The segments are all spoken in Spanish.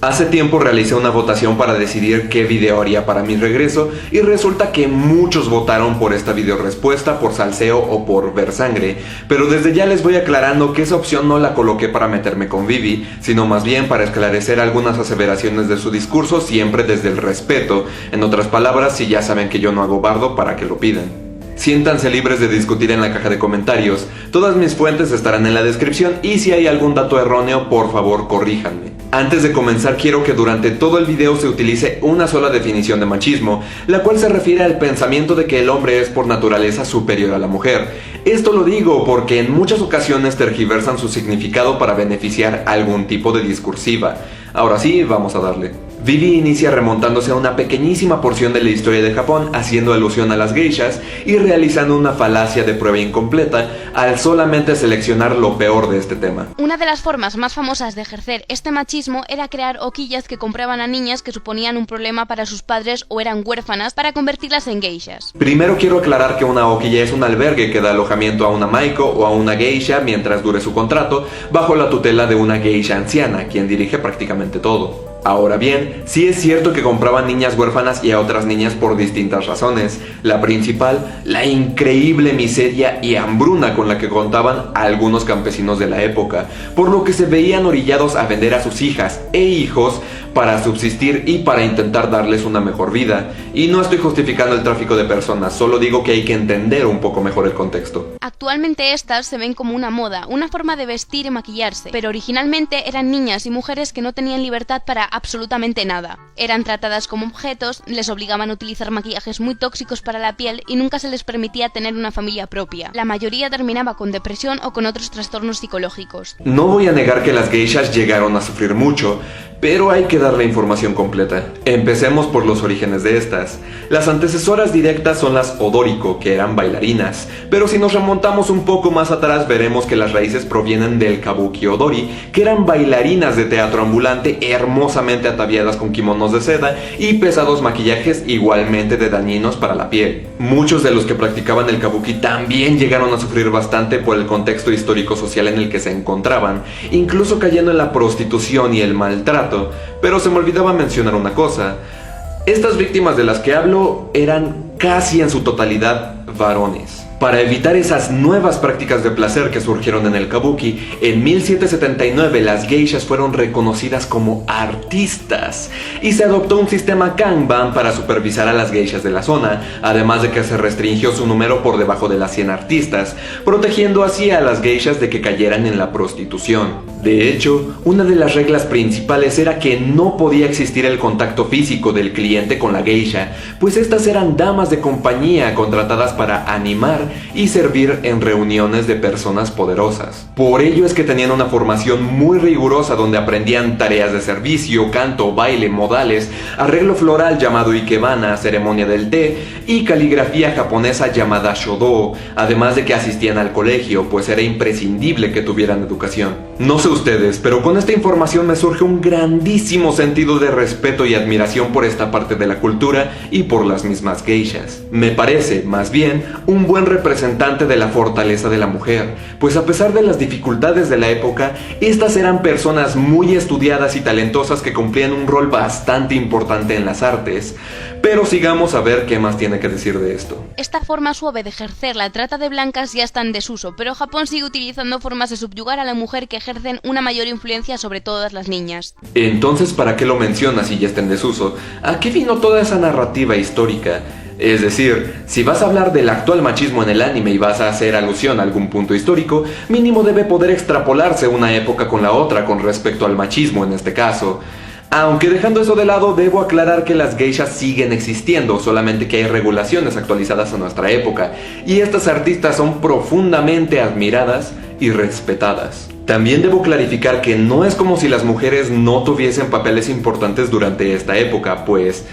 Hace tiempo realicé una votación para decidir qué video haría para mi regreso y resulta que muchos votaron por esta video respuesta, por salseo o por ver sangre, pero desde ya les voy aclarando que esa opción no la coloqué para meterme con Vivi, sino más bien para esclarecer algunas aseveraciones de su discurso siempre desde el respeto. En otras palabras, si ya saben que yo no hago bardo, ¿para que lo pidan? Siéntanse libres de discutir en la caja de comentarios, todas mis fuentes estarán en la descripción y si hay algún dato erróneo, por favor corríjanme. Antes de comenzar quiero que durante todo el video se utilice una sola definición de machismo, la cual se refiere al pensamiento de que el hombre es por naturaleza superior a la mujer. Esto lo digo porque en muchas ocasiones tergiversan su significado para beneficiar algún tipo de discursiva. Ahora sí, vamos a darle. Vivi inicia remontándose a una pequeñísima porción de la historia de Japón, haciendo alusión a las geishas y realizando una falacia de prueba incompleta al solamente seleccionar lo peor de este tema. Una de las formas más famosas de ejercer este machismo era crear hoquillas que compraban a niñas que suponían un problema para sus padres o eran huérfanas para convertirlas en geishas. Primero quiero aclarar que una hoquilla es un albergue que da alojamiento a una maiko o a una geisha mientras dure su contrato, bajo la tutela de una geisha anciana, quien dirige prácticamente todo. Ahora bien, sí es cierto que compraban niñas huérfanas y a otras niñas por distintas razones. La principal, la increíble miseria y hambruna con la que contaban algunos campesinos de la época, por lo que se veían orillados a vender a sus hijas e hijos para subsistir y para intentar darles una mejor vida. Y no estoy justificando el tráfico de personas, solo digo que hay que entender un poco mejor el contexto. Actualmente estas se ven como una moda, una forma de vestir y maquillarse, pero originalmente eran niñas y mujeres que no tenían libertad para absolutamente nada. Eran tratadas como objetos, les obligaban a utilizar maquillajes muy tóxicos para la piel y nunca se les permitía tener una familia propia. La mayoría terminaba con depresión o con otros trastornos psicológicos. No voy a negar que las geishas llegaron a sufrir mucho, pero hay que dar la información completa. Empecemos por los orígenes de estas. Las antecesoras directas son las odoriko, que eran bailarinas, pero si nos remontamos un poco más atrás veremos que las raíces provienen del kabuki odori, que eran bailarinas de teatro ambulante hermosamente ataviadas con kimonos de seda y pesados maquillajes igualmente de dañinos para la piel. Muchos de los que practicaban el kabuki también llegaron a sufrir bastante por el contexto histórico-social en el que se encontraban, incluso cayendo en la prostitución y el maltrato. Pero se me olvidaba mencionar una cosa. Estas víctimas de las que hablo eran casi en su totalidad varones. Para evitar esas nuevas prácticas de placer que surgieron en el kabuki, en 1779 las geishas fueron reconocidas como artistas y se adoptó un sistema kanban para supervisar a las geishas de la zona, además de que se restringió su número por debajo de las 100 artistas, protegiendo así a las geishas de que cayeran en la prostitución. De hecho, una de las reglas principales era que no podía existir el contacto físico del cliente con la geisha, pues estas eran damas de compañía contratadas para animar y servir en reuniones de personas poderosas. Por ello es que tenían una formación muy rigurosa donde aprendían tareas de servicio, canto, baile, modales, arreglo floral llamado ikebana, ceremonia del té y caligrafía japonesa llamada shodo, además de que asistían al colegio, pues era imprescindible que tuvieran educación. No sé ustedes, pero con esta información me surge un grandísimo sentido de respeto y admiración por esta parte de la cultura y por las mismas geishas. Me parece, más bien, un buen representante de la fortaleza de la mujer, pues a pesar de las dificultades de la época, estas eran personas muy estudiadas y talentosas que cumplían un rol bastante importante en las artes. Pero sigamos a ver qué más tiene que decir de esto. Esta forma suave de ejercer la trata de blancas ya está en desuso, pero Japón sigue utilizando formas de subyugar a la mujer que ejercen una mayor influencia sobre todas las niñas. Entonces, ¿para qué lo mencionas si ya está en desuso? ¿A qué vino toda esa narrativa histórica? Es decir, si vas a hablar del actual machismo en el anime y vas a hacer alusión a algún punto histórico, mínimo debe poder extrapolarse una época con la otra con respecto al machismo en este caso. Aunque dejando eso de lado, debo aclarar que las geishas siguen existiendo, solamente que hay regulaciones actualizadas a nuestra época, y estas artistas son profundamente admiradas y respetadas. También debo clarificar que no es como si las mujeres no tuviesen papeles importantes durante esta época, pues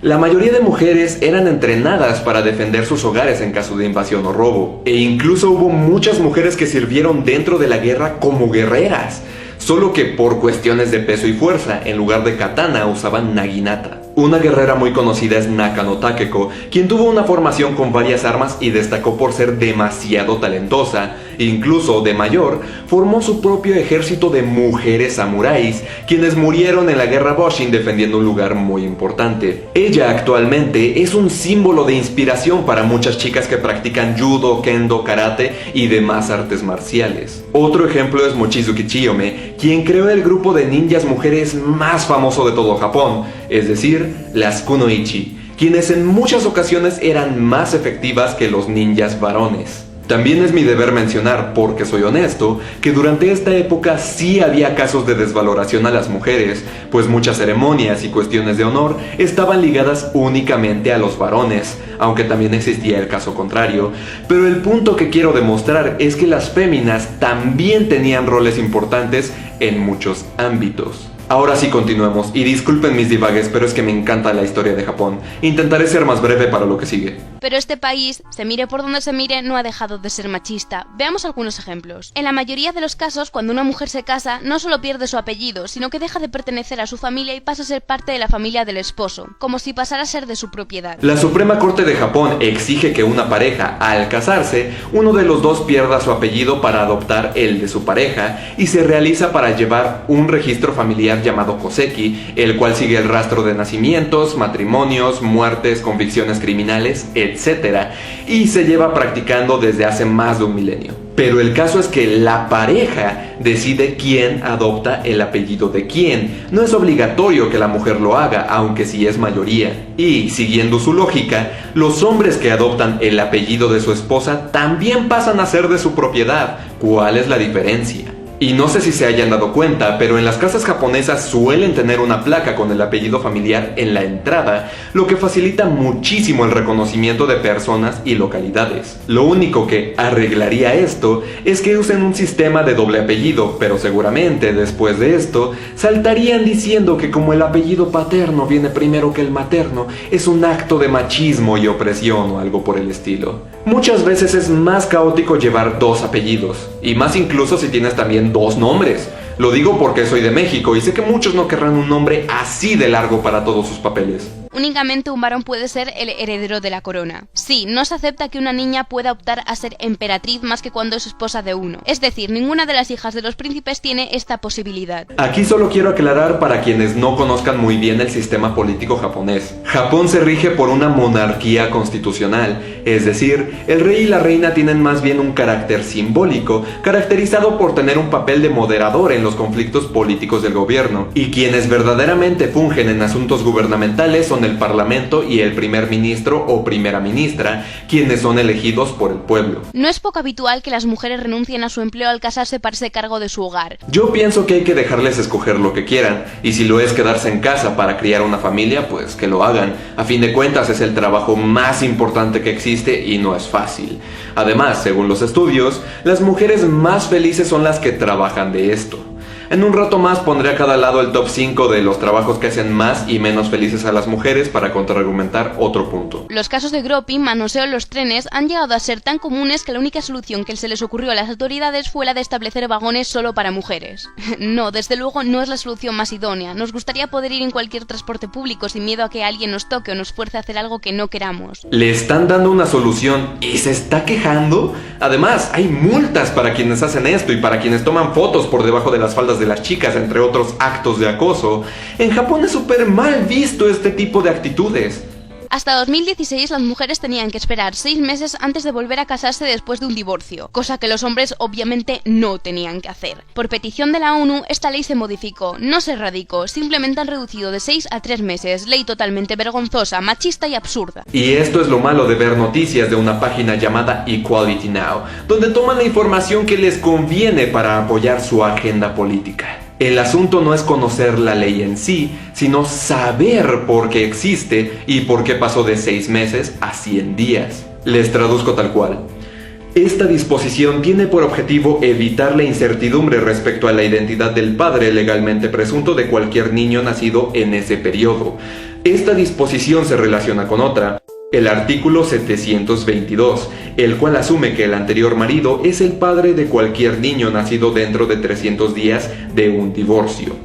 la mayoría de mujeres eran entrenadas para defender sus hogares en caso de invasión o robo, e incluso hubo muchas mujeres que sirvieron dentro de la guerra como guerreras, solo que por cuestiones de peso y fuerza, en lugar de katana usaban naginata. Una guerrera muy conocida es Nakano Takeko, quien tuvo una formación con varias armas y destacó por ser demasiado talentosa, Incluso, de mayor, formó su propio ejército de mujeres samuráis, quienes murieron en la guerra Boshin defendiendo un lugar muy importante. Ella actualmente es un símbolo de inspiración para muchas chicas que practican judo, kendo, karate y demás artes marciales. Otro ejemplo es Mochizuki Chiyome, quien creó el grupo de ninjas mujeres más famoso de todo Japón, es decir, las Kunoichi, quienes en muchas ocasiones eran más efectivas que los ninjas varones. También es mi deber mencionar, porque soy honesto, que durante esta época sí había casos de desvaloración a las mujeres, pues muchas ceremonias y cuestiones de honor estaban ligadas únicamente a los varones, aunque también existía el caso contrario. Pero el punto que quiero demostrar es que las féminas también tenían roles importantes en muchos ámbitos. Ahora sí continuemos, y disculpen mis divagues, pero es que me encanta la historia de Japón. Intentaré ser más breve para lo que sigue. Pero este país, se mire por donde se mire, no ha dejado de ser machista. Veamos algunos ejemplos. En la mayoría de los casos, cuando una mujer se casa, no solo pierde su apellido, sino que deja de pertenecer a su familia y pasa a ser parte de la familia del esposo, como si pasara a ser de su propiedad. La Suprema Corte de Japón exige que una pareja, al casarse, uno de los dos pierda su apellido para adoptar el de su pareja, y se realiza para llevar un registro familiar llamado Koseki, el cual sigue el rastro de nacimientos, matrimonios, muertes, convicciones criminales, etc. Y se lleva practicando desde hace más de un milenio. Pero el caso es que la pareja decide quién adopta el apellido de quién. No es obligatorio que la mujer lo haga, aunque sí es mayoría. Y, siguiendo su lógica, los hombres que adoptan el apellido de su esposa también pasan a ser de su propiedad. ¿Cuál es la diferencia? Y no sé si se hayan dado cuenta, pero en las casas japonesas suelen tener una placa con el apellido familiar en la entrada, lo que facilita muchísimo el reconocimiento de personas y localidades. Lo único que arreglaría esto es que usen un sistema de doble apellido, pero seguramente después de esto saltarían diciendo que como el apellido paterno viene primero que el materno, es un acto de machismo y opresión o algo por el estilo. Muchas veces es más caótico llevar dos apellidos, y más incluso si tienes también dos nombres. Lo digo porque soy de México y sé que muchos no querrán un nombre así de largo para todos sus papeles. Únicamente un varón puede ser el heredero de la corona. Sí, no se acepta que una niña pueda optar a ser emperatriz más que cuando es esposa de uno. Es decir, ninguna de las hijas de los príncipes tiene esta posibilidad. Aquí solo quiero aclarar para quienes no conozcan muy bien el sistema político japonés. Japón se rige por una monarquía constitucional, es decir, el rey y la reina tienen más bien un carácter simbólico, caracterizado por tener un papel de moderador en los conflictos políticos del gobierno, y quienes verdaderamente fungen en asuntos gubernamentales son el parlamento y el primer ministro o primera ministra, quienes son elegidos por el pueblo. No es poco habitual que las mujeres renuncien a su empleo al casarse para hacerse cargo de su hogar. Yo pienso que hay que dejarles escoger lo que quieran, y si lo es quedarse en casa para criar una familia, pues que lo hagan. A fin de cuentas es el trabajo más importante que existe y no es fácil. Además, según los estudios, las mujeres más felices son las que trabajan de esto. En un rato más pondré a cada lado el top 5 de los trabajos que hacen más y menos felices a las mujeres para contraargumentar otro punto. Los casos de groping, manoseo en los trenes, han llegado a ser tan comunes que la única solución que se les ocurrió a las autoridades fue la de establecer vagones solo para mujeres. No, desde luego no es la solución más idónea. Nos gustaría poder ir en cualquier transporte público sin miedo a que alguien nos toque o nos fuerce a hacer algo que no queramos. Le están dando una solución y se está quejando. Además, hay multas para quienes hacen esto y para quienes toman fotos por debajo de las faldas de las chicas, entre otros actos de acoso. En Japón es súper mal visto este tipo de actitudes. Hasta 2016 las mujeres tenían que esperar 6 meses antes de volver a casarse después de un divorcio, cosa que los hombres obviamente no tenían que hacer. Por petición de la ONU, esta ley se modificó, no se erradicó, simplemente han reducido de 6 a 3 meses, ley totalmente vergonzosa, machista y absurda. Y esto es lo malo de ver noticias de una página llamada Equality Now, donde toman la información que les conviene para apoyar su agenda política. El asunto no es conocer la ley en sí, sino saber por qué existe y por qué pasó de 6 meses a 100 días. Les traduzco tal cual. Esta disposición tiene por objetivo evitar la incertidumbre respecto a la identidad del padre legalmente presunto de cualquier niño nacido en ese periodo. Esta disposición se relaciona con otra, el artículo 722, el cual asume que el anterior marido es el padre de cualquier niño nacido dentro de 300 días de un divorcio.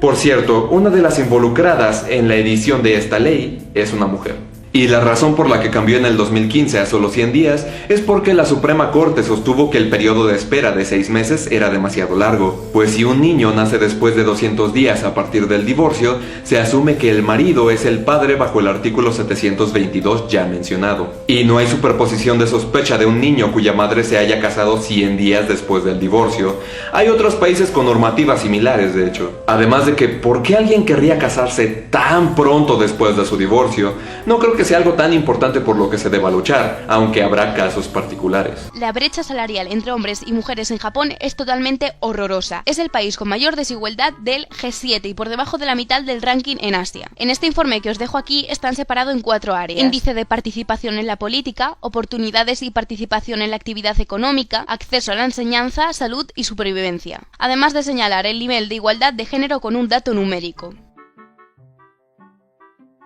Por cierto, una de las involucradas en la edición de esta ley es una mujer. Y la razón por la que cambió en el 2015 a solo 100 días es porque la Suprema Corte sostuvo que el periodo de espera de 6 meses era demasiado largo, pues si un niño nace después de 200 días a partir del divorcio, se asume que el marido es el padre bajo el artículo 722 ya mencionado. Y no hay superposición de sospecha de un niño cuya madre se haya casado 100 días después del divorcio. Hay otros países con normativas similares, de hecho. Además de que, ¿por qué alguien querría casarse tan pronto después de su divorcio? No creo que sea algo tan importante por lo que se deba luchar, aunque habrá casos particulares. La brecha salarial entre hombres y mujeres en Japón es totalmente horrorosa. Es el país con mayor desigualdad del G7 y por debajo de la mitad del ranking en Asia. En este informe que os dejo aquí están separados en 4 áreas: índice de participación en la política, oportunidades y participación en la actividad económica, acceso a la enseñanza, salud y supervivencia. Además de señalar el nivel de igualdad de género con un dato numérico.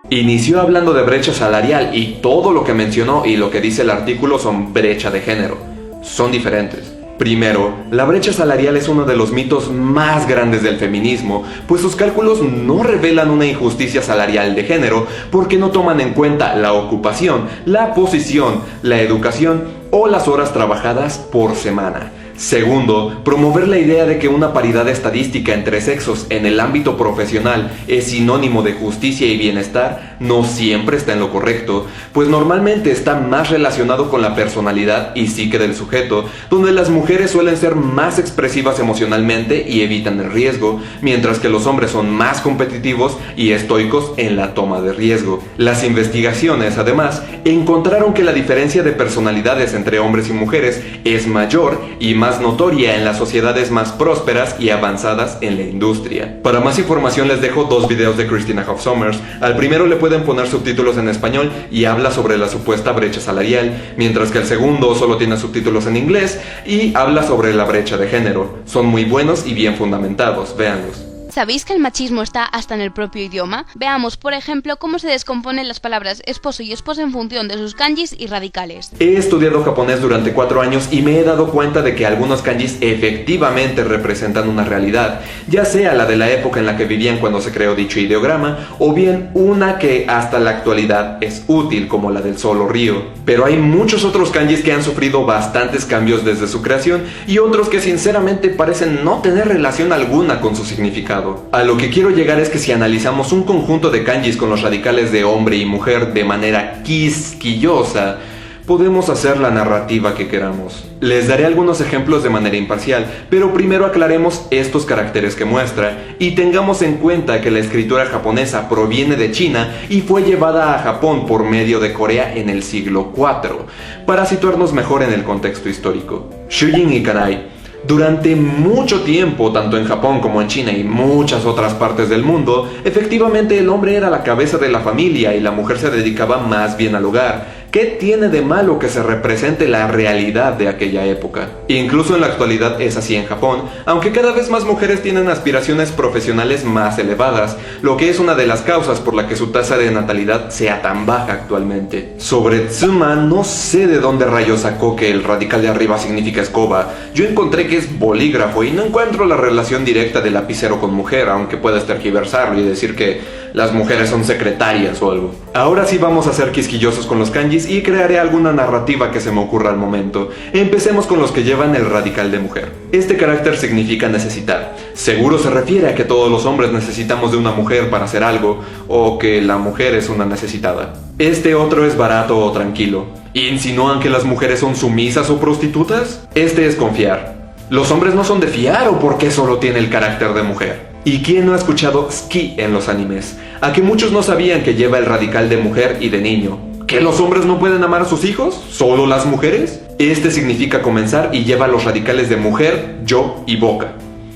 Inició hablando de brecha salarial y todo lo que mencionó y lo que dice el artículo son brecha de género. Son diferentes. Primero, la brecha salarial es uno de los mitos más grandes del feminismo, pues sus cálculos no revelan una injusticia salarial de género porque no toman en cuenta la ocupación, la posición, la educación o las horas trabajadas por semana. Segundo, promover la idea de que una paridad estadística entre sexos en el ámbito profesional es sinónimo de justicia y bienestar no siempre está en lo correcto, pues normalmente está más relacionado con la personalidad y psique del sujeto, donde las mujeres suelen ser más expresivas emocionalmente y evitan el riesgo, mientras que los hombres son más competitivos y estoicos en la toma de riesgo. Las investigaciones, además, encontraron que la diferencia de personalidades entre hombres y mujeres es mayor y más notoria en las sociedades más prósperas y avanzadas en la industria. Para más información les dejo 2 videos de Christina Hoff Sommers. Al primero le pueden poner subtítulos en español y habla sobre la supuesta brecha salarial, mientras que el segundo solo tiene subtítulos en inglés y habla sobre la brecha de género. Son muy buenos y bien fundamentados, véanlos. ¿Sabéis que el machismo está hasta en el propio idioma? Veamos, por ejemplo, cómo se descomponen las palabras esposo y esposa en función de sus kanjis y radicales. He estudiado japonés durante 4 años y me he dado cuenta de que algunos kanjis efectivamente representan una realidad, ya sea la de la época en la que vivían cuando se creó dicho ideograma, o bien una que hasta la actualidad es útil, como la del sol o río. Pero hay muchos otros kanjis que han sufrido bastantes cambios desde su creación y otros que sinceramente parecen no tener relación alguna con su significado. A lo que quiero llegar es que si analizamos un conjunto de kanjis con los radicales de hombre y mujer de manera quisquillosa, podemos hacer la narrativa que queramos. Les daré algunos ejemplos de manera imparcial, pero primero aclaremos estos caracteres que muestra y tengamos en cuenta que la escritura japonesa proviene de China y fue llevada a Japón por medio de Corea en el siglo IV, para situarnos mejor en el contexto histórico. Shujin y Kanai. Durante mucho tiempo, tanto en Japón como en China y muchas otras partes del mundo, efectivamente el hombre era la cabeza de la familia y la mujer se dedicaba más bien al hogar. ¿Qué tiene de malo que se represente la realidad de aquella época? Incluso en la actualidad es así en Japón, aunque cada vez más mujeres tienen aspiraciones profesionales más elevadas, lo que es una de las causas por la que su tasa de natalidad sea tan baja actualmente. Sobre Tsuma, no sé de dónde rayos sacó que el radical de arriba significa escoba. Yo encontré que es bolígrafo y no encuentro la relación directa de lapicero con mujer, aunque puedas tergiversarlo y decir que las mujeres son secretarias o algo. Ahora sí vamos a ser quisquillosos con los kanjis y crearé alguna narrativa que se me ocurra al momento. Empecemos con los que llevan el radical de mujer. Este carácter significa necesitar. Seguro se refiere a que todos los hombres necesitamos de una mujer para hacer algo, o que la mujer es una necesitada. Este otro es barato o tranquilo. ¿Insinúan que las mujeres son sumisas o prostitutas? Este es confiar. ¿Los hombres no son de fiar o por qué solo tiene el carácter de mujer? ¿Y quién no ha escuchado tsuki en los animes? ¿A que muchos no sabían que lleva el radical de mujer y de niño? ¿Que los hombres no pueden amar a sus hijos? ¿Solo las mujeres? Este significa comenzar y lleva los radicales de mujer, yo y boca.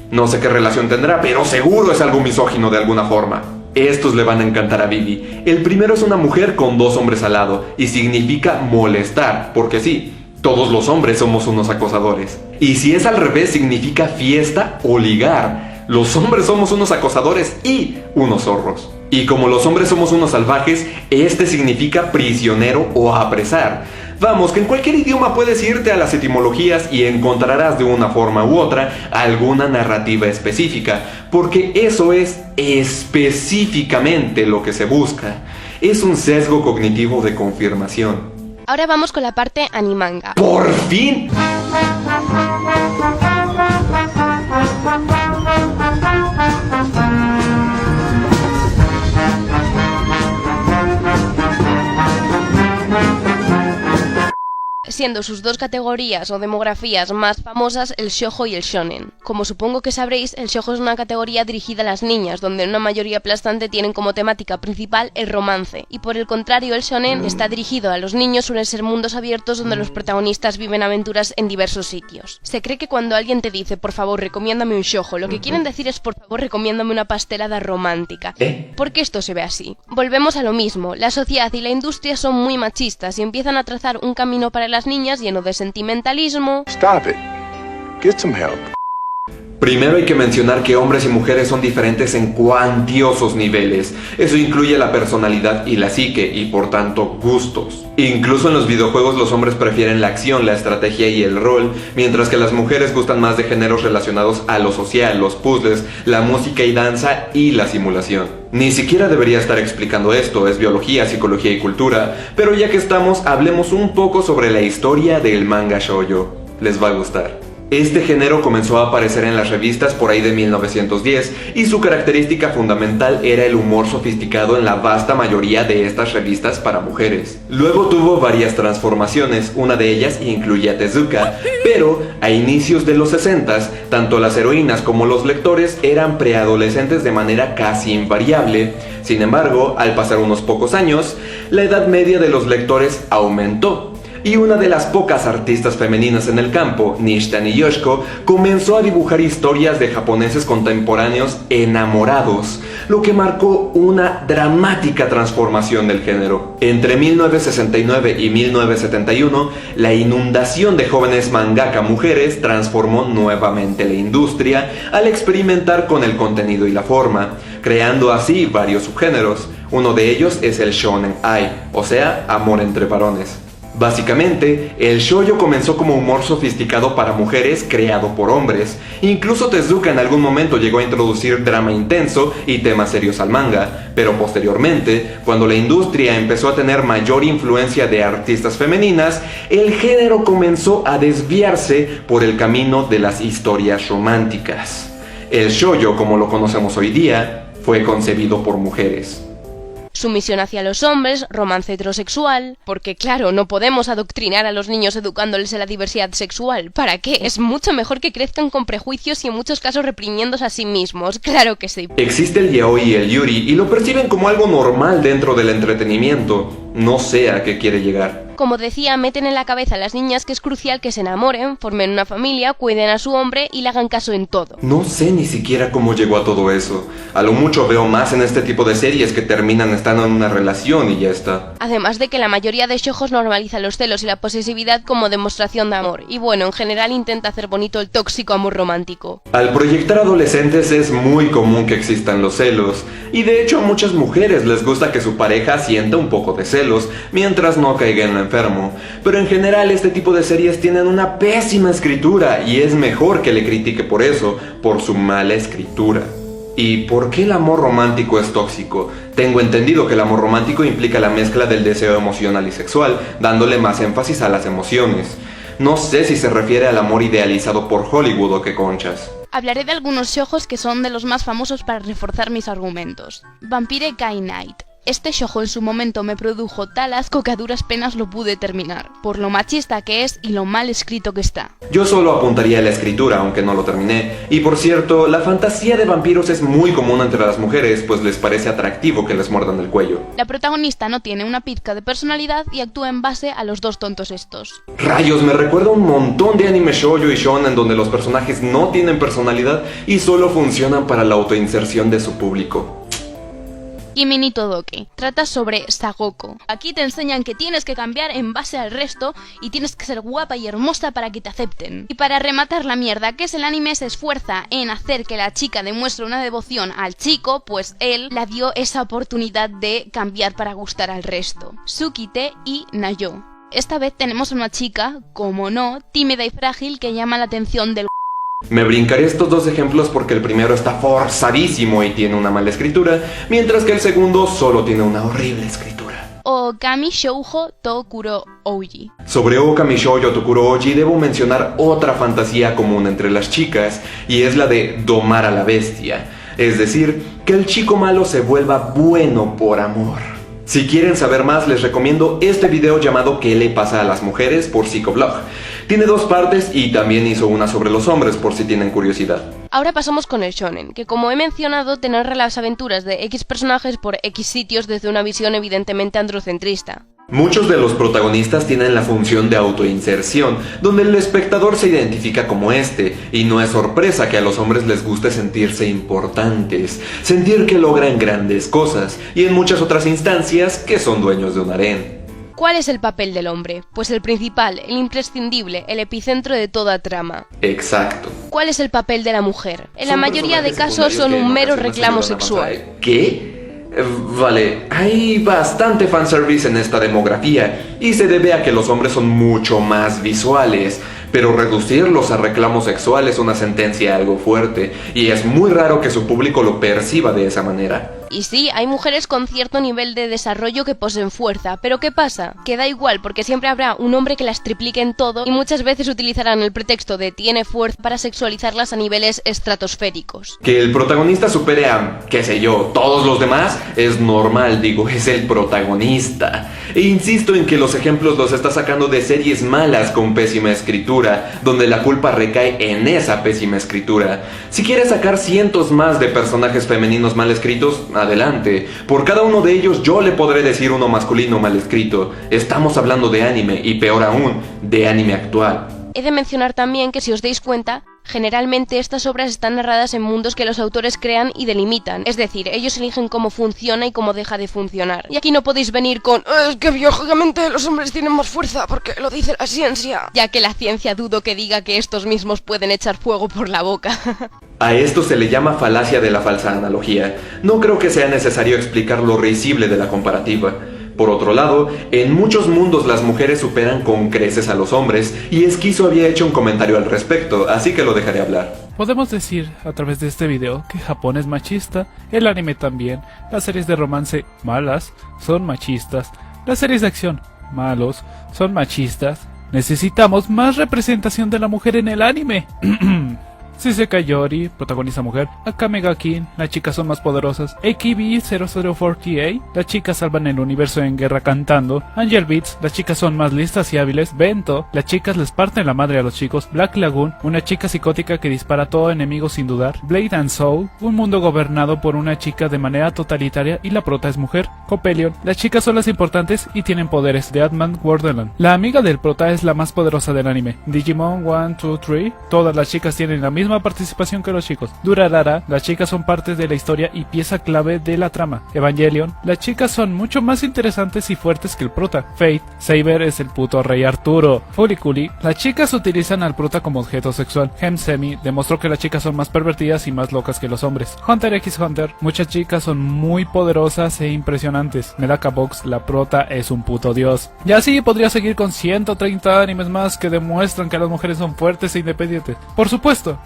No sé qué relación tendrá, pero seguro es algo misógino de alguna forma. Estos le van a encantar a Vivi. El primero es una mujer con 2 hombres al lado y significa molestar, porque sí, todos los hombres somos unos acosadores. Y si es al revés, significa fiesta o ligar. Los hombres somos unos acosadores y unos zorros. Y como los hombres somos unos salvajes, este significa prisionero o apresar. Vamos, que en cualquier idioma puedes irte a las etimologías y encontrarás de una forma u otra alguna narrativa específica, porque eso es específicamente lo que se busca. Es un sesgo cognitivo de confirmación. Ahora vamos con la parte animanga. ¡Por fin! Siendo sus dos categorías o demografías más famosas el shoujo y el shonen. Como supongo que sabréis, el shoujo es una categoría dirigida a las niñas, donde una mayoría aplastante tienen como temática principal el romance, y por el contrario el shonen está dirigido a los niños, suelen ser mundos abiertos donde los protagonistas viven aventuras en diversos sitios. Se cree que cuando alguien te dice por favor recomiéndame un shoujo, lo que quieren decir es por favor recomiéndame una pastelada romántica. ¿Por qué esto se ve así? Volvemos a lo mismo, la sociedad y la industria son muy machistas y empiezan a trazar un camino para las niñas lleno de sentimentalismo. Stop it. Get some help. Primero hay que mencionar que hombres y mujeres son diferentes en cuantiosos niveles. Eso incluye la personalidad y la psique, y por tanto gustos. Incluso en los videojuegos los hombres prefieren la acción, la estrategia y el rol, mientras que las mujeres gustan más de géneros relacionados a lo social, los puzzles, la música y danza y la simulación. Ni siquiera debería estar explicando esto, es biología, psicología y cultura, pero ya que estamos, hablemos un poco sobre la historia del manga shoujo. Les va a gustar. Este género comenzó a aparecer en las revistas por ahí de 1910 y su característica fundamental era el humor sofisticado en la vasta mayoría de estas revistas para mujeres. Luego tuvo varias transformaciones, una de ellas incluye a Tezuka, pero a inicios de los 60s, tanto las heroínas como los lectores eran preadolescentes de manera casi invariable. Sin embargo, al pasar unos pocos años, la edad media de los lectores aumentó. Y una de las pocas artistas femeninas en el campo, Nishitani Yoshiko, comenzó a dibujar historias de japoneses contemporáneos enamorados, lo que marcó una dramática transformación del género. Entre 1969 y 1971, la inundación de jóvenes mangaka mujeres transformó nuevamente la industria al experimentar con el contenido y la forma, creando así varios subgéneros. Uno de ellos es el Shonen Ai, o sea, amor entre varones. Básicamente, el shoujo comenzó como humor sofisticado para mujeres creado por hombres. Incluso Tezuka en algún momento llegó a introducir drama intenso y temas serios al manga, pero posteriormente, cuando la industria empezó a tener mayor influencia de artistas femeninas, el género comenzó a desviarse por el camino de las historias románticas. El shoujo, como lo conocemos hoy día, fue concebido por mujeres. Sumisión hacia los hombres, romance heterosexual, porque claro, no podemos adoctrinar a los niños educándoles en la diversidad sexual. ¿Para qué? Es mucho mejor que crezcan con prejuicios y en muchos casos reprimiéndose a sí mismos, claro que sí. Existe el yaoi y el yuri y lo perciben como algo normal dentro del entretenimiento. No sé a qué quiere llegar. Como decía, meten en la cabeza a las niñas que es crucial que se enamoren, formen una familia, cuiden a su hombre y le hagan caso en todo. No sé ni siquiera cómo llegó a todo eso. A lo mucho veo más en este tipo de series que terminan estando en una relación y ya está. Además de que la mayoría de shoujos normaliza los celos y la posesividad como demostración de amor. Y bueno, en general intenta hacer bonito el tóxico amor romántico. Al proyectar adolescentes es muy común que existan los celos. Y de hecho a muchas mujeres les gusta que su pareja sienta un poco de celos, mientras no caiga en lo enfermo. Pero en general este tipo de series tienen una pésima escritura y es mejor que le critique por eso, por su mala escritura. ¿Y por qué el amor romántico es tóxico? Tengo entendido que el amor romántico implica la mezcla del deseo emocional y sexual, dándole más énfasis a las emociones. No sé si se refiere al amor idealizado por Hollywood o qué conchas. Hablaré de algunos shoujos que son de los más famosos para reforzar mis argumentos. Vampire Knight Knight. Este shoujo en su momento me produjo tal asco que a duras penas lo pude terminar, por lo machista que es y lo mal escrito que está. Yo solo apuntaría a la escritura, aunque no lo terminé. Y por cierto, la fantasía de vampiros es muy común entre las mujeres, pues les parece atractivo que les muerdan el cuello. La protagonista no tiene una pizca de personalidad y actúa en base a los dos tontos estos. Rayos, me recuerda un montón de anime shoujo y shonen donde los personajes no tienen personalidad y solo funcionan para la autoinserción de su público. Y Mini Todoke, trata sobre Sagoko. Aquí te enseñan que tienes que cambiar en base al resto y tienes que ser guapa y hermosa para que te acepten. Y para rematar la mierda que es el anime, se esfuerza en hacer que la chica demuestre una devoción al chico, pues él la dio esa oportunidad de cambiar para gustar al resto. Tsukite y Nayo. Esta vez tenemos a una chica, como no, tímida y frágil que llama la atención del... Me brincaré estos dos ejemplos porque el primero está forzadísimo y tiene una mala escritura, mientras que el segundo solo tiene una horrible escritura. Okami Shoujo Tokuro Ouji. Sobre Okami Shoujo Tokuro Oji debo mencionar otra fantasía común entre las chicas, y es la de domar a la bestia, es decir, que el chico malo se vuelva bueno por amor. Si quieren saber más, les recomiendo este video llamado ¿Qué le pasa a las mujeres? Por Psicoblog. Tiene 2 partes y también hizo una sobre los hombres, por si tienen curiosidad. Ahora pasamos con el shonen, que como he mencionado te narra las aventuras de X personajes por X sitios desde una visión evidentemente androcentrista. Muchos de los protagonistas tienen la función de autoinserción, donde el espectador se identifica como este, y no es sorpresa que a los hombres les guste sentirse importantes, sentir que logran grandes cosas, y en muchas otras instancias que son dueños de un harén. ¿Cuál es el papel del hombre? Pues el principal, el imprescindible, el epicentro de toda trama. Exacto. ¿Cuál es el papel de la mujer? En la Son mayoría de personajes casos son secundarios que un en mero ocasiones reclamo ayudan a sexual. matar. ¿Qué? Vale, hay bastante fanservice en esta demografía, y se debe a que los hombres son mucho más visuales, pero reducirlos a reclamos sexuales es una sentencia algo fuerte, y es muy raro que su público lo perciba de esa manera. Y sí, hay mujeres con cierto nivel de desarrollo que poseen fuerza, pero ¿qué pasa? Que da igual, porque siempre habrá un hombre que las triplique en todo y muchas veces utilizarán el pretexto de tiene fuerza para sexualizarlas a niveles estratosféricos. Que el protagonista supere a, qué sé yo, todos los demás es normal, digo, es el protagonista. E insisto en que los ejemplos los está sacando de series malas con pésima escritura, donde la culpa recae en esa pésima escritura. Si quieres sacar cientos más de personajes femeninos mal escritos, adelante. Por cada uno de ellos yo le podré decir uno masculino mal escrito. Estamos hablando de anime, y peor aún, de anime actual. He de mencionar también que si os dais cuenta, generalmente estas obras están narradas en mundos que los autores crean y delimitan, es decir, ellos eligen cómo funciona y cómo deja de funcionar. Y aquí no podéis venir con es que biológicamente los hombres tienen más fuerza porque lo dice la ciencia, ya que la ciencia dudo que diga que estos mismos pueden echar fuego por la boca. A esto se le llama falacia de la falsa analogía. No creo que sea necesario explicar lo risible de la comparativa. Por otro lado, en muchos mundos las mujeres superan con creces a los hombres, y Esquizo había hecho un comentario al respecto, así que lo dejaré hablar. Podemos decir a través de este video que Japón es machista, el anime también, las series de romance malas son machistas, las series de acción malos son machistas. Necesitamos más representación de la mujer en el anime. Shisekai Yori, protagonista mujer. Akame ga Kin, las chicas son más poderosas. AKB 0048, las chicas salvan el universo en guerra cantando. Angel Beats, las chicas son más listas y hábiles. Bento, las chicas les parten la madre a los chicos. Black Lagoon, una chica psicótica que dispara a todo enemigo sin dudar. Blade and Soul, un mundo gobernado por una chica de manera totalitaria y la prota es mujer. Coppelion, las chicas son las importantes y tienen poderes. The Atman Wonderland, la amiga del prota es la más poderosa del anime. Digimon 1, 2, 3, todas las chicas tienen la misma participación que los chicos. Durarara, las chicas son parte de la historia y pieza clave de la trama. Evangelion, las chicas son mucho más interesantes y fuertes que el prota. Fate, Saber es el puto rey Arturo. Furikuri, las chicas utilizan al prota como objeto sexual. Hemsemi demostró que las chicas son más pervertidas y más locas que los hombres. Hunter x Hunter, muchas chicas son muy poderosas e impresionantes. Medaka Box, la prota es un puto dios. Y así podría seguir con 130 animes más que demuestran que las mujeres son fuertes e independientes. Por supuesto,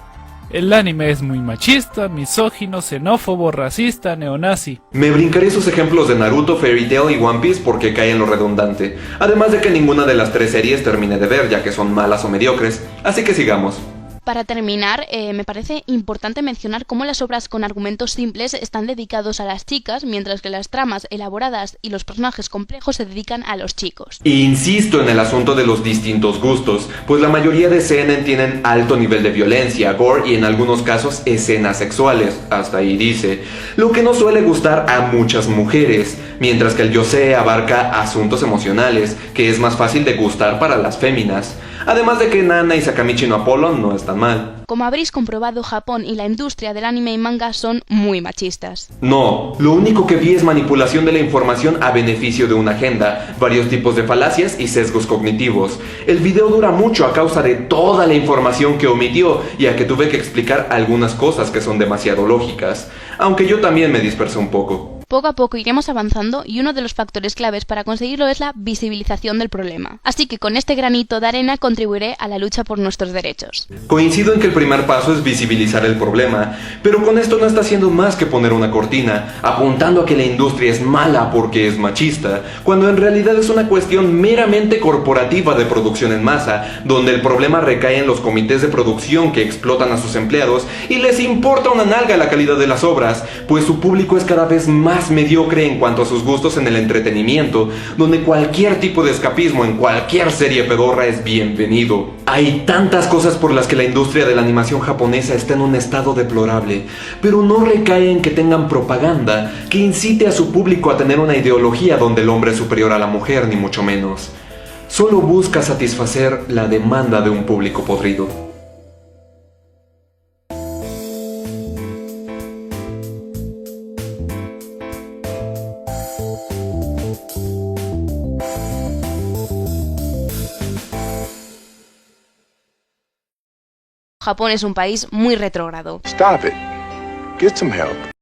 el anime es muy machista, misógino, xenófobo, racista, neonazi. Me brincaré sus ejemplos de Naruto, Fairy Tail y One Piece porque cae en lo redundante. Además de que ninguna de las 3 series terminé de ver, ya que son malas o mediocres. Así que sigamos. Para terminar, me parece importante mencionar cómo las obras con argumentos simples están dedicados a las chicas, mientras que las tramas elaboradas y los personajes complejos se dedican a los chicos. Insisto en el asunto de los distintos gustos, pues la mayoría de seinen tienen alto nivel de violencia, gore y en algunos casos escenas sexuales, hasta ahí dice, lo que no suele gustar a muchas mujeres, mientras que el yosei abarca asuntos emocionales, que es más fácil de gustar para las féminas. Además de que Nana y Sakamichi no Apollo no están mal. Como habréis comprobado, Japón y la industria del anime y manga son muy machistas. No, lo único que vi es manipulación de la información a beneficio de una agenda, varios tipos de falacias y sesgos cognitivos. El video dura mucho a causa de toda la información que omitió, ya que tuve que explicar algunas cosas que son demasiado lógicas, aunque yo también me dispersé un poco. Poco a poco iremos avanzando y uno de los factores claves para conseguirlo es la visibilización del problema. Así que con este granito de arena contribuiré a la lucha por nuestros derechos. Coincido en que el primer paso es visibilizar el problema, pero con esto no está haciendo más que poner una cortina, apuntando a que la industria es mala porque es machista, cuando en realidad es una cuestión meramente corporativa de producción en masa, donde el problema recae en los comités de producción que explotan a sus empleados y les importa una nalga la calidad de las obras, pues su público es cada vez más mediocre en cuanto a sus gustos en el entretenimiento, donde cualquier tipo de escapismo en cualquier serie pedorra es bienvenido. Hay tantas cosas por las que la industria de la animación japonesa está en un estado deplorable, pero no recae en que tengan propaganda que incite a su público a tener una ideología donde el hombre es superior a la mujer, ni mucho menos. Solo busca satisfacer la demanda de un público podrido. Japón es un país muy retrógrado. Stop it. Get some help.